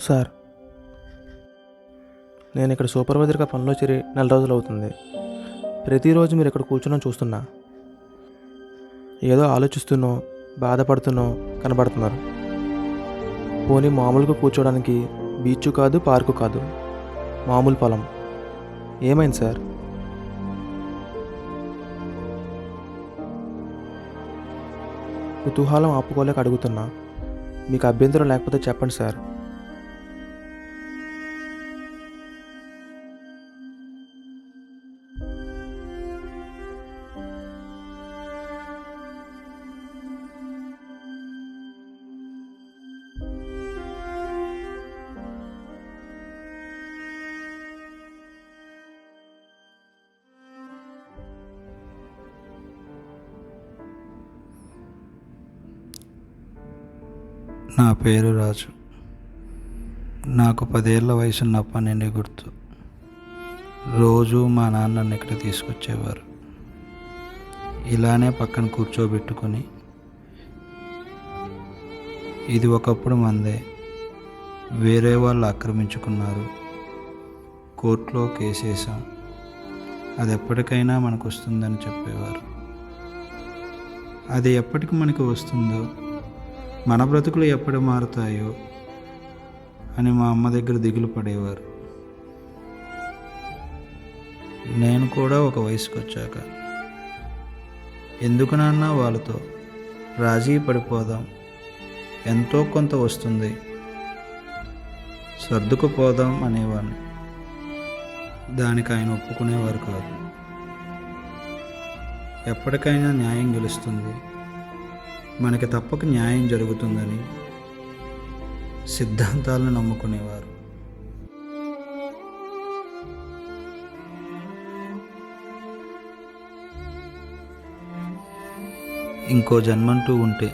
Sir, నేను ఇక్కడ సూపర్వైజర్గా పనిలో చేరి 4 రోజులు అవుతుంది. ప్రతిరోజు మీరు ఇక్కడ కూర్చున్నాను చూస్తున్నా. ఏదో ఆలోచిస్తున్నో బాధపడుతున్నో కనబడుతున్నారు. పోనీ మామూలుగా కూర్చోడానికి బీచ్ కాదు, పార్కు కాదు, మామూలు పొలం. ఏమైంది సార్? కుతూహలం ఆపుకోలేక అడుగుతున్నా. మీకు అభ్యంతరం లేకపోతే చెప్పండి సార్. నా పేరు రాజు. నాకు 10 ఏళ్ల వయసున్నప్పటి నుండి గుర్తు. రోజు మా నాన్న నన్ను ఇక్కడ తీసుకొచ్చేవారు. ఇలానే పక్కన కూర్చోబెట్టుకొని, ఇది ఒకప్పుడు మందే, వేరే వాళ్ళు ఆక్రమించుకున్నారు, కోర్టులో కేసేసాం, అది ఎప్పటికైనా మనకు వస్తుందని చెప్పేవారు. అది ఎప్పటికి మనకు వస్తుందో, మన బ్రతుకులు ఎప్పుడు మారుతాయో అని మా అమ్మ దగ్గర దిగులు పడేవారు. నేను కూడా ఒక వయసుకు వచ్చాక, ఎందుకు నాన్న వాళ్ళతో రాజీ పడిపోదాం, ఎంతో కొంత వస్తుంది, సర్దుకుపోదాం అనేవాడిని. దానికి ఆయన ఒప్పుకునేవారు కాదు. ఎప్పటికైనా న్యాయం గెలుస్తుంది, మనకి తప్పక న్యాయం జరుగుతుందని సిద్ధాంతాలను నమ్ముకునేవారు. ఇంకో జన్మంటూ ఉంటే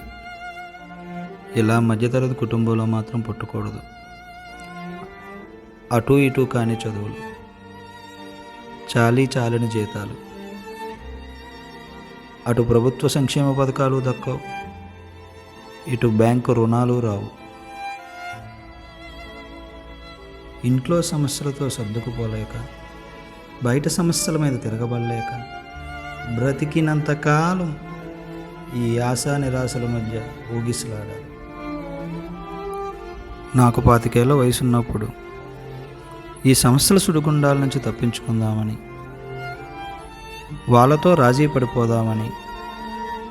ఇలా మధ్యతరగతి కుటుంబంలో మాత్రం పుట్టకూడదు. అటు ఇటు కాని చదువులు, చాలని జీతాలు, అటు ప్రభుత్వ సంక్షేమ పథకాలు దక్కవు, ఇటు బ్యాంకు రుణాలు రావు. ఇంట్లో సమస్యలతో సర్దుకుపోలేక, బయట సమస్యల మీద తిరగబడలేక, బ్రతికినంతకాలం ఈ ఆశా నిరాశల మధ్య ఊగిసలాడాలి. నాకు 25 ఏళ్ల వయసున్నప్పుడు ఈ సమస్యల సుడిగుండాల నుంచి తప్పించుకుందామని, వాళ్ళతో రాజీ పడిపోదామని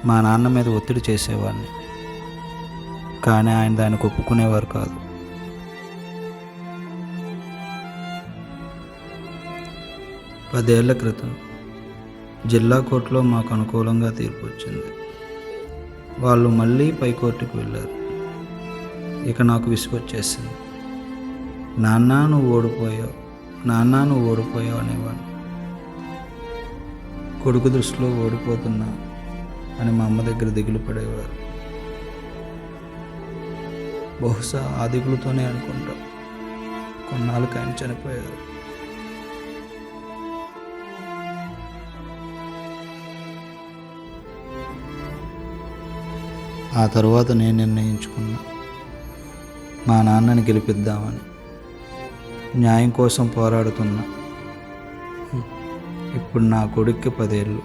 మా నాన్న మీద ఒత్తిడి చేసేవాడిని. కానీ ఆయన దానికి ఒప్పుకునేవారు కాదు. పదేళ్ల క్రితం జిల్లా కోర్టులో మాకు అనుకూలంగా తీర్పు వచ్చింది. వాళ్ళు మళ్ళీ పైకోర్టుకు వెళ్ళారు. ఇక నాకు విసుగొచ్చేసింది. నాన్న నువ్వు ఓడిపోయావు అనేవాడిని. కొడుకు దృష్టిలో ఓడిపోతున్నా అని మా అమ్మ దగ్గర దిగులు పడేవారు. బహుశా ఆ దిగులుతోనే అనుకుంటాం కొన్నాళ్ళకి ఆయన చనిపోయారు. ఆ తర్వాత నేను నిర్ణయించుకున్నా, మా నాన్నని గెలిపిద్దామని. న్యాయం కోసం పోరాడుతున్నా. ఇప్పుడు నా కొడుక్కి 10 ఏళ్ళు.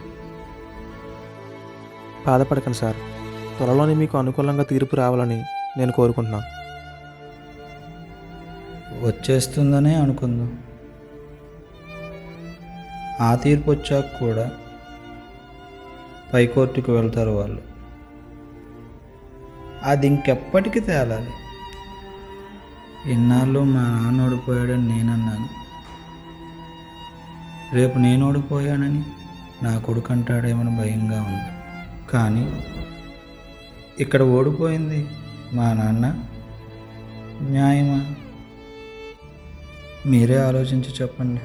బాధపడకండి సార్. త్వరలోనే మీకు అనుకూలంగా తీర్పు రావాలని నేను కోరుకుంటున్నాను. వచ్చేస్తుందనే అనుకుందాం. ఆ తీర్పు వచ్చాక కూడా పైకోర్టుకు వెళ్తారు వాళ్ళు. అది ఇంకెప్పటికీ తేలాలి. ఇన్నాళ్ళు మా నాన్న ఓడిపోయాడని నేనన్నాను. రేపు నేను ఓడిపోయానని నా కొడుకు అంటాడేమని భయంగా ఉంది. కానీ ఇక్కడ ఓడిపోయింది మా నాన్న. న్యాయమా? మీరే ఆలోచించి చెప్పండి.